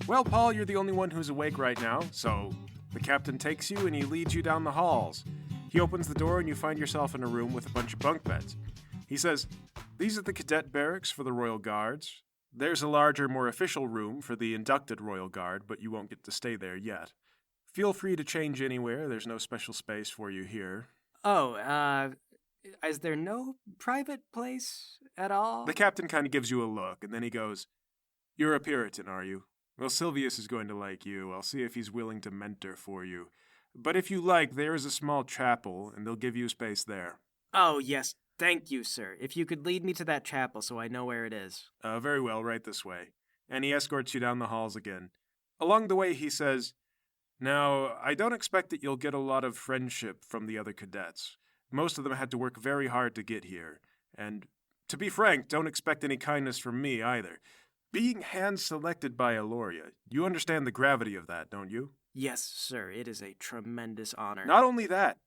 Well, Paul, you're the only one who's awake right now, so the captain takes you and he leads you down the halls. He opens the door and you find yourself in a room with a bunch of bunk beds. He says, "These are the Cadet Barracks for the Royal Guards. There's a larger, more official room for the inducted Royal Guard, but you won't get to stay there yet. Feel free to change anywhere. There's no special space for you here." Oh, is there no private place at all? The captain kind of gives you a look, and then he goes, "You're a Puritan, are you? Well, Silvius is going to like you. I'll see if he's willing to mentor for you. But if you like, there is a small chapel, and they'll give you space there." Oh, yes. Thank you, sir. If you could lead me to that chapel so I know where it is. Very well, right this way." And he escorts you down the halls again. Along the way, he says, "Now, I don't expect that you'll get a lot of friendship from the other cadets. Most of them had to work very hard to get here. And, to be frank, don't expect any kindness from me either. Being hand-selected by Eloria, you understand the gravity of that, don't you?" Yes, sir. It is a tremendous honor. Not only that,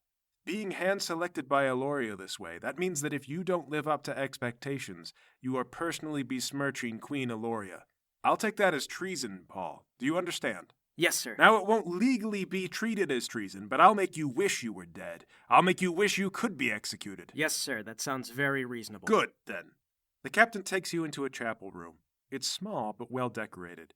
being hand-selected by Eloria this way, that means that if you don't live up to expectations, you are personally besmirching Queen Eloria. I'll take that as treason, Paul. Do you understand? Yes, sir. Now, it won't legally be treated as treason, but I'll make you wish you were dead. I'll make you wish you could be executed. Yes, sir. That sounds very reasonable. Good, then. The captain takes you into a chapel room. It's small, but well decorated.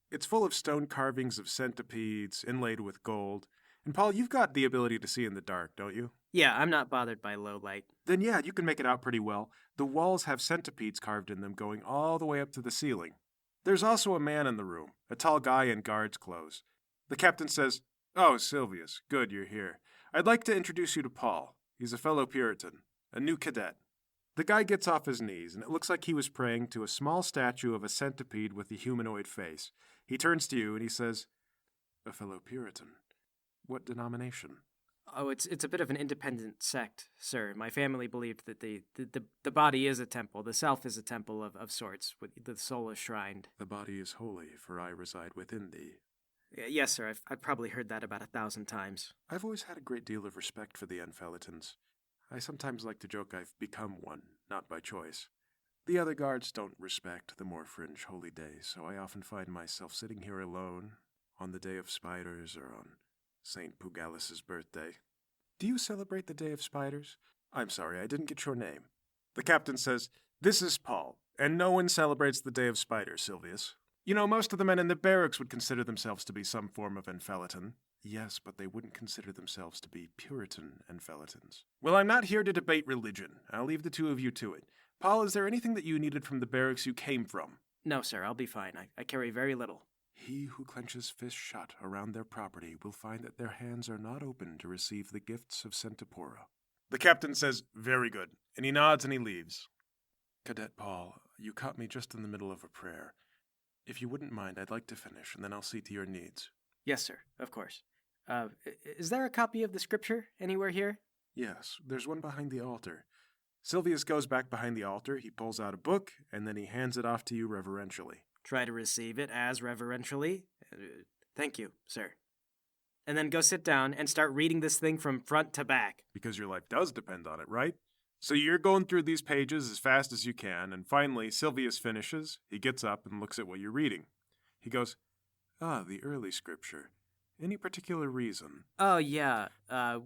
It's full of stone carvings of centipedes, inlaid with gold. And Paul, you've got the ability to see in the dark, don't you? Yeah, I'm not bothered by low light. Then yeah, you can make it out pretty well. The walls have centipedes carved in them going all the way up to the ceiling. There's also a man in the room, a tall guy in guard's clothes. The captain says, "Oh, Silvius, good you're here. I'd like to introduce you to Paul. He's a fellow Puritan, a new cadet." The guy gets off his knees, and it looks like he was praying to a small statue of a centipede with a humanoid face. He turns to you and he says, "A fellow Puritan. What denomination?" Oh, it's a bit of an independent sect, sir. My family believed that the body is a temple, the self is a temple of sorts, with the soul is shrined. "The body is holy, for I reside within thee." Yes, sir. I've probably heard that about 1,000 times. I've always had a great deal of respect for the Enfelitans. I sometimes like to joke I've become one, not by choice. The other guards don't respect the more fringe holy days, so I often find myself sitting here alone on the Day of Spiders or on St. Pugalis's birthday. "Do you celebrate the Day of Spiders?" "I'm sorry, I didn't get your name." The captain says, "This is Paul, and no one celebrates the Day of Spiders, Silvius. You know, most of the men in the barracks would consider themselves to be some form of Enfeliton." "Yes, but they wouldn't consider themselves to be Puritan Enfelitons." "Well, I'm not here to debate religion. I'll leave the two of you to it. Paul, is there anything that you needed from the barracks you came from?" No, sir. I'll be fine. I carry very little. "He who clenches fists shut around their property will find that their hands are not open to receive the gifts of Centipora." The captain says, "Very good," and he nods and he leaves. "Cadet Paul, you caught me just in the middle of a prayer. If you wouldn't mind, I'd like to finish, and then I'll see to your needs." Yes, sir. Of course. Is there a copy of the scripture anywhere here? "Yes, there's one behind the altar." Silvius goes back behind the altar, he pulls out a book, and then he hands it off to you reverentially. Try to receive it as reverentially. Thank you, sir. And then go sit down and start reading this thing from front to back. Because your life does depend on it, right? So you're going through these pages as fast as you can, and finally Silvius finishes, he gets up and looks at what you're reading. He goes, "Ah, the early scripture. Any particular reason?" Oh, yeah.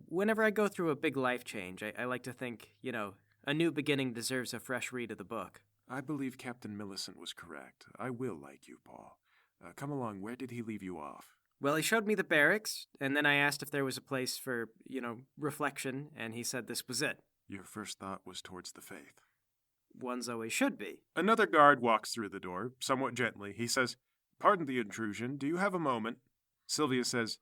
Whenever I go through a big life change, I like to think, a new beginning deserves a fresh read of the book. "I believe Captain Millicent was correct. I will like you, Paul. Come along, where did he leave you off?" Well, he showed me the barracks, and then I asked if there was a place for, reflection, and he said this was it. "Your first thought was towards the faith." One's always should be. Another guard walks through the door, somewhat gently. He says, "Pardon the intrusion. Do you have a moment?" Silvius says,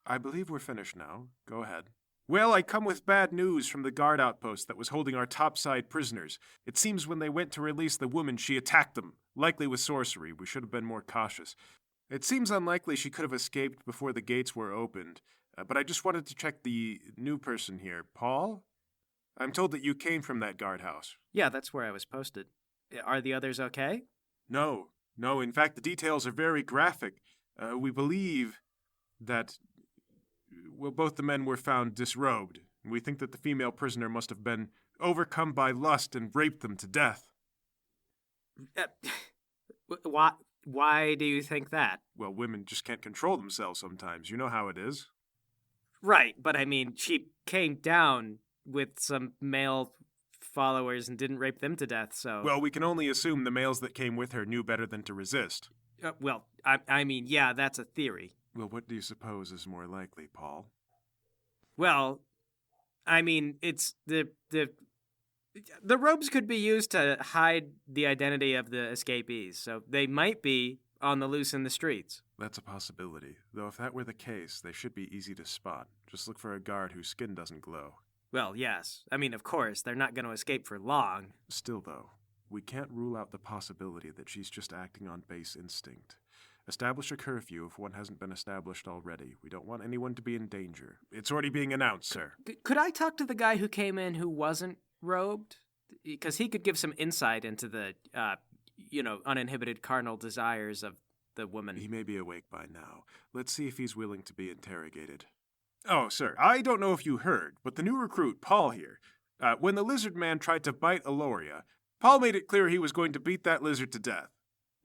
"I believe we're finished now. Go ahead." "Well, I come with bad news from the guard outpost that was holding our topside prisoners. It seems when they went to release the woman, she attacked them, likely with sorcery. We should have been more cautious. It seems unlikely she could have escaped before the gates were opened. But I just wanted to check the new person here. Paul? I'm told that you came from that guardhouse." Yeah, that's where I was posted. Are the others okay? No. In fact, the details are very graphic. We believe that, both the men were found disrobed. We think that the female prisoner must have been overcome by lust and raped them to death. Why do you think that? Well, women just can't control themselves sometimes. You know how it is. Right, but I mean, she came down with some male followers and didn't rape them to death, so... Well, we can only assume the males that came with her knew better than to resist. I mean, yeah, that's a theory. Well, what do you suppose is more likely, Paul? Well, I mean, it's the robes could be used to hide the identity of the escapees, so they might be on the loose in the streets. That's a possibility, though if that were the case, they should be easy to spot. Just look for a guard whose skin doesn't glow. Well, yes. I mean, of course, they're not going to escape for long. Still, though, we can't rule out the possibility that she's just acting on base instinct. Establish a curfew if one hasn't been established already. We don't want anyone to be in danger. It's already being announced, sir. Could I talk to the guy who came in who wasn't robed? Because he could give some insight into the, uninhibited carnal desires of the woman. He may be awake by now. Let's see if he's willing to be interrogated. Oh, sir, I don't know if you heard, but the new recruit, Paul here, when the lizard man tried to bite Aloria, Paul made it clear he was going to beat that lizard to death.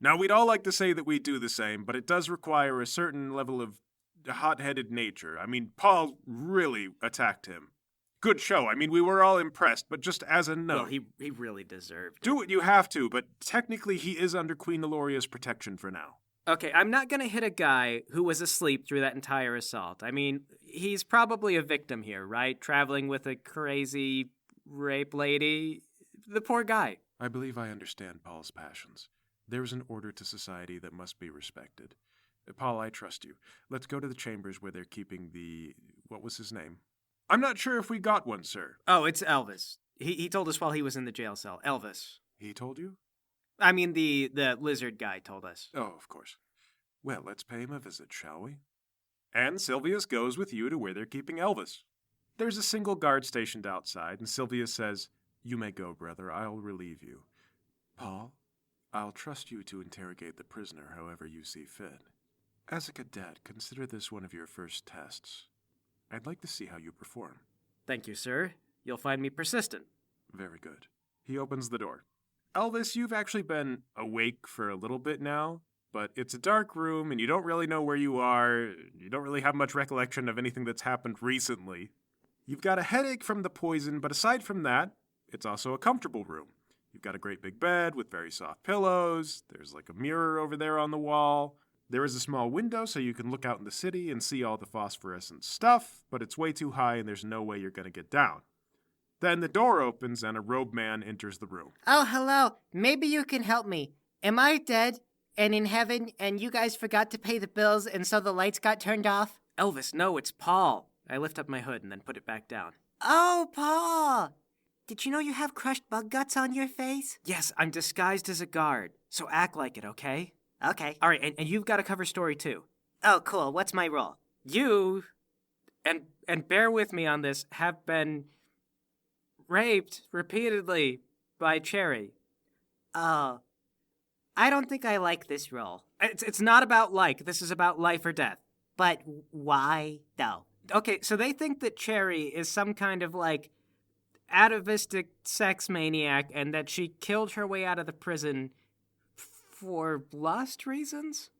Now, we'd all like to say that we do the same, but it does require a certain level of hot-headed nature. I mean, Paul really attacked him. Good show. I mean, we were all impressed, but just as a note... Well, he really deserved it. Do what you have to, but technically he is under Queen Aloria's protection for now. Okay, I'm not going to hit a guy who was asleep through that entire assault. I mean, he's probably a victim here, right? Traveling with a crazy rape lady. The poor guy. I believe I understand Paul's passions. There is an order to society that must be respected. Paul, I trust you. Let's go to the chambers where they're keeping the... What was his name? I'm not sure if we got one, sir. Oh, it's Elvis. He told us while he was in the jail cell. Elvis. He told you? I mean, the lizard guy told us. Oh, of course. Well, let's pay him a visit, shall we? And Sylvius goes with you to where they're keeping Elvis. There's a single guard stationed outside, and Sylvius says, "You may go, brother. I'll relieve you. Paul, I'll trust you to interrogate the prisoner however you see fit. As a cadet, consider this one of your first tests. I'd like to see how you perform." Thank you, sir. You'll find me persistent. Very good. He opens the door. Elvis, you've actually been awake for a little bit now, but it's a dark room and you don't really know where you are. You don't really have much recollection of anything that's happened recently. You've got a headache from the poison, but aside from that, it's also a comfortable room. You've got a great big bed with very soft pillows. There's like a mirror over there on the wall. There is a small window so you can look out in the city and see all the phosphorescent stuff, but it's way too high and there's no way you're going to get down. Then the door opens and a robed man enters the room. Oh, hello. Maybe you can help me. Am I dead and in heaven and you guys forgot to pay the bills and so the lights got turned off? Elvis, no, it's Paul. I lift up my hood and then put it back down. Oh, Paul. Did you know you have crushed bug guts on your face? Yes, I'm disguised as a guard, so act like it, okay? Okay. All right, and you've got a cover story too. Oh, cool. What's my role? You, and bear with me on this, have been raped repeatedly by Cherry. Oh. I don't think I like this role. It's not about like. This is about life or death. But why, though? Okay, so they think that Cherry is some kind of, like, atavistic sex maniac and that she killed her way out of the prison for lust reasons?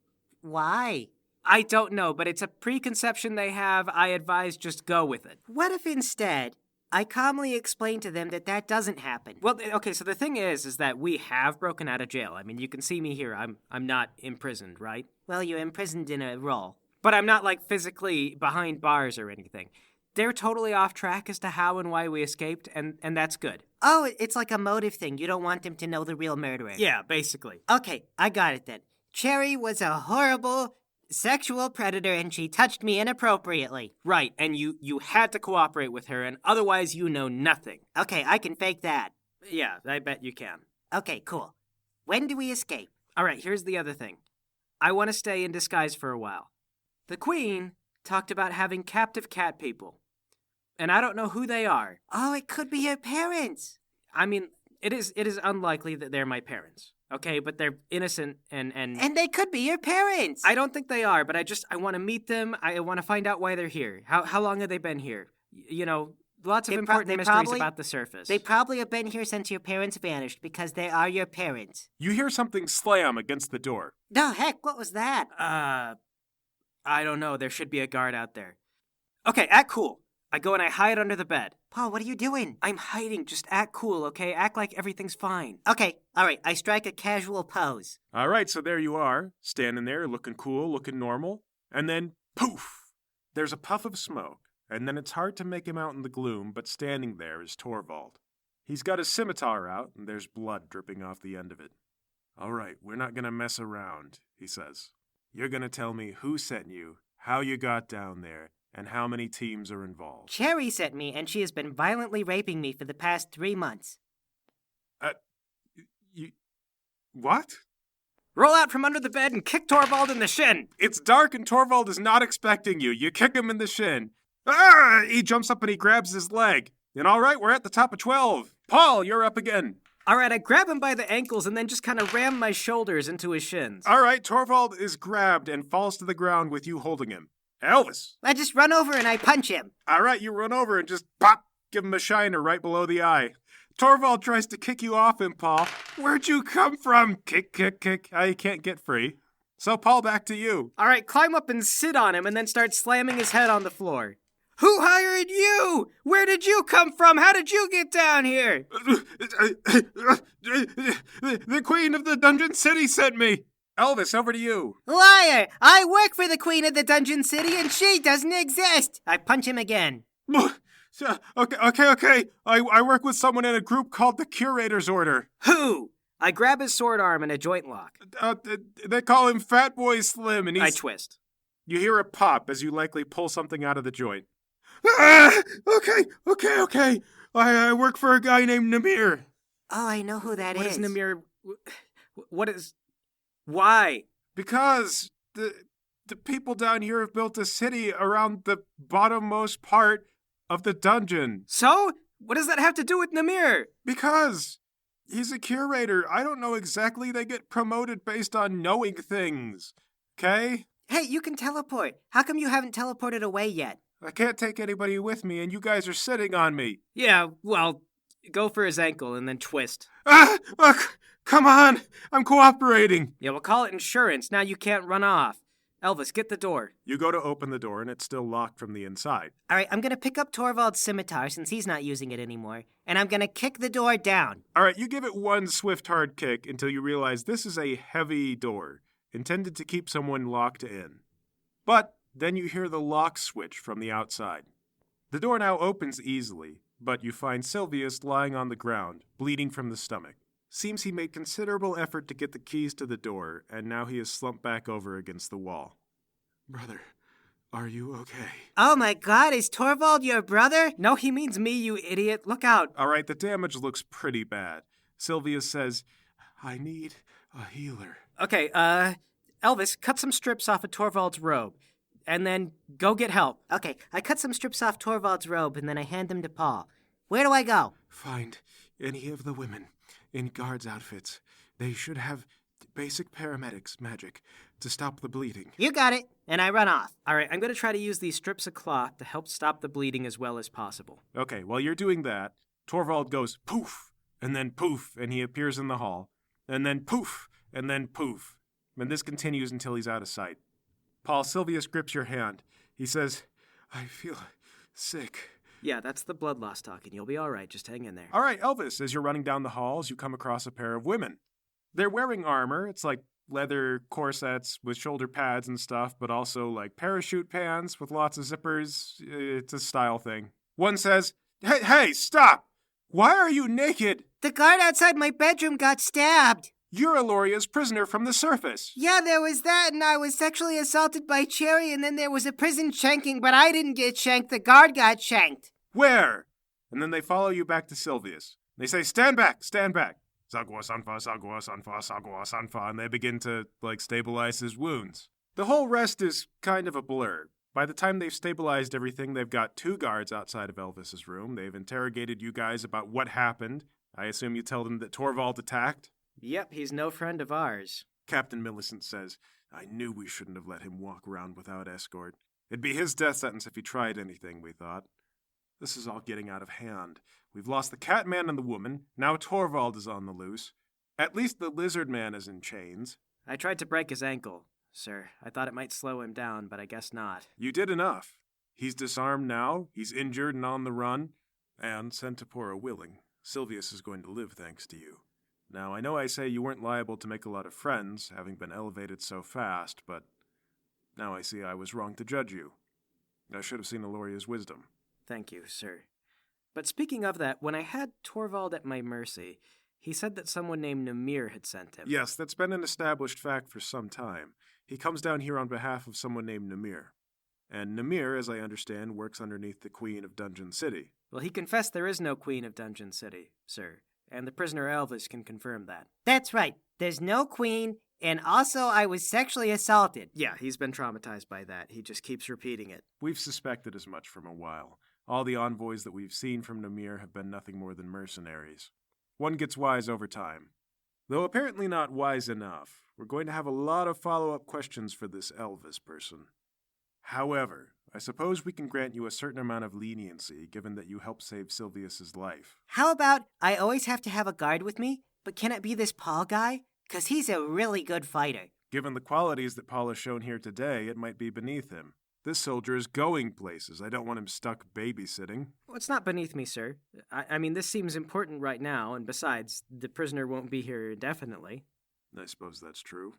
Why? I don't know, but it's a preconception they have. I advise just go with it. What if instead I calmly explain to them that that doesn't happen? Well, okay, so the thing is that we have broken out of jail. I mean, you can see me here. I'm not imprisoned, right? Well, you're imprisoned in a role. But I'm not, like, physically behind bars or anything. They're totally off track as to how and why we escaped, and that's good. Oh, it's like a motive thing. You don't want them to know the real murderer. Yeah, basically. Okay, I got it then. Cherry was a horrible sexual predator and she touched me inappropriately. Right, and you had to cooperate with her, and otherwise you know nothing. Okay, I can fake that. Yeah, I bet you can. Okay, cool. When do we escape? All right, here's the other thing. I want to stay in disguise for a while. The Queen talked about having captive cat people. And I don't know who they are. Oh, it could be your parents. I mean, it is unlikely that they're my parents. Okay, but they're innocent and they could be your parents. I don't think they are, but I want to meet them. I want to find out why they're here. How long have they been here? You know, lots of They important mysteries probably- about the surface. They probably have been here since your parents vanished because they are your parents. You hear something slam against the door. No, heck, what was that? I don't know. There should be a guard out there. Okay, act cool. I go and I hide under the bed. Paul, what are you doing? I'm hiding. Just act cool, okay? Act like everything's fine. Okay, all right, I strike a casual pose. All right, so there you are, standing there, looking cool, looking normal. And then, poof! There's a puff of smoke, and then it's hard to make him out in the gloom, but standing there is Torvald. He's got his scimitar out, and there's blood dripping off the end of it. All right, we're not going to mess around, he says. You're going to tell me who sent you, how you got down there, and how many teams are involved. Cherry sent me, and she has been violently raping me for the past 3 months. What? Roll out from under the bed and kick Torvald in the shin. It's dark and Torvald is not expecting you. You kick him in the shin. Ah! He jumps up and he grabs his leg. And all right, we're at the top of 12. Paul, you're up again. All right, I grab him by the ankles and then just kind of ram my shoulders into his shins. All right, Torvald is grabbed and falls to the ground with you holding him. Elvis. I just run over and I punch him. All right, you run over and just pop, give him a shiner right below the eye. Torvald tries to kick you off him, Paul. Where'd you come from? Kick, kick, kick. You can't get free. So, Paul, back to you. All right, climb up and sit on him and then start slamming his head on the floor. Who hired you? Where did you come from? How did you get down here? The Queen of the Dungeon City sent me. Elvis, over to you. Liar! I work for the Queen of the Dungeon City and she doesn't exist! I punch him again. Okay. I work with someone in a group called the Curator's Order. Who? I grab his sword arm in a joint lock. They call him Fat Boy Slim, and he's... I twist. You hear a pop as you likely pull something out of the joint. Okay. I work for a guy named Namir. Oh, I know who that is. What is Namir? What is... Why? Because the people down here have built a city around the bottommost part of the dungeon. So? What does that have to do with Namir? Because he's a curator. I don't know exactly. They get promoted based on knowing things. Okay? Hey, you can teleport. How come you haven't teleported away yet? I can't take anybody with me, and you guys are sitting on me. Yeah, well, go for his ankle and then twist. Look, come on. I'm cooperating. Yeah, we'll call it insurance. Now you can't run off. Elvis, get the door. You go to open the door, and it's still locked from the inside. All right, I'm going to pick up Torvald's scimitar since he's not using it anymore, and I'm going to kick the door down. All right, you give it one swift, hard kick until you realize this is a heavy door, intended to keep someone locked in. But then you hear the lock switch from the outside. The door now opens easily, but you find Silvius lying on the ground, bleeding from the stomach. Seems he made considerable effort to get the keys to the door, and now he is slumped back over against the wall. Brother, are you okay? Oh my god, is Torvald your brother? No, he means me, you idiot. Look out. All right, the damage looks pretty bad. Silvius says, I need a healer. Okay, Elvis, cut some strips off of Torvald's robe, and then go get help. Okay, I cut some strips off Torvald's robe, and then I hand them to Paul. Where do I go? Find any of the women in guards' outfits. They should have basic paramedics magic to stop the bleeding. You got it. And I run off. All right, I'm going to try to use these strips of cloth to help stop the bleeding as well as possible. Okay, while you're doing that, Torvald goes poof, and then poof, and he appears in the hall, and then poof, and then poof. And this continues until he's out of sight. Paul, Silvius grips your hand. He says, I feel sick. Yeah, that's the blood loss talking. You'll be all right. Just hang in there. All right, Elvis, as you're running down the halls, you come across a pair of women. They're wearing armor. It's like leather corsets with shoulder pads and stuff, but also like parachute pants with lots of zippers. It's a style thing. One says, Hey, stop! Why are you naked? The guard outside my bedroom got stabbed. You're Aloria's prisoner from the surface. Yeah, there was that, and I was sexually assaulted by Cherry, and then there was a prison shanking, but I didn't get shanked. The guard got shanked. Where? And then they follow you back to Silvius. They say, stand back. Sagwa sanfa, and they begin to, stabilize his wounds. The whole rest is kind of a blur. By the time they've stabilized everything, they've got 2 guards outside of Elvis's room. They've interrogated you guys about what happened. I assume you tell them that Torvald attacked? Yep, he's no friend of ours. Captain Millicent says, I knew we shouldn't have let him walk around without escort. It'd be his death sentence if he tried anything, we thought. This is all getting out of hand. We've lost the Catman and the woman. Now Torvald is on the loose. At least the Lizard Man is in chains. I tried to break his ankle, sir. I thought it might slow him down, but I guess not. You did enough. He's disarmed now, he's injured and on the run, and Centopora willing. Silvius is going to live thanks to you. Now, I know I say you weren't liable to make a lot of friends, having been elevated so fast, but now I see I was wrong to judge you. I should have seen Aloria's wisdom. Thank you, sir. But speaking of that, when I had Torvald at my mercy, he said that someone named Namir had sent him. Yes, that's been an established fact for some time. He comes down here on behalf of someone named Namir. And Namir, as I understand, works underneath the Queen of Dungeon City. Well, he confessed there is no Queen of Dungeon City, sir. And the prisoner Elvis can confirm that. That's right. There's no queen, and also I was sexually assaulted. Yeah, he's been traumatized by that. He just keeps repeating it. We've suspected as much from a while. All the envoys that we've seen from Namir have been nothing more than mercenaries. One gets wise over time. Though apparently not wise enough, we're going to have a lot of follow-up questions for this Elvis person. However, I suppose we can grant you a certain amount of leniency, given that you helped save Silvius's life. How about I always have to have a guard with me, but can it be this Paul guy? 'Cause he's a really good fighter. Given the qualities that Paul has shown here today, it might be beneath him. This soldier is going places. I don't want him stuck babysitting. Well, it's not beneath me, sir. I mean, this seems important right now, and besides, the prisoner won't be here indefinitely. I suppose that's true.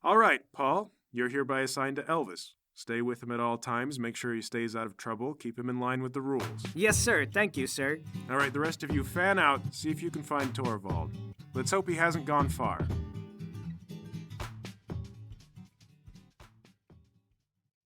All right, Paul, you're hereby assigned to Elvis. Stay with him at all times, make sure he stays out of trouble, keep him in line with the rules. Yes, sir. Thank you, sir. All right, the rest of you fan out, see if you can find Torvald. Let's hope he hasn't gone far.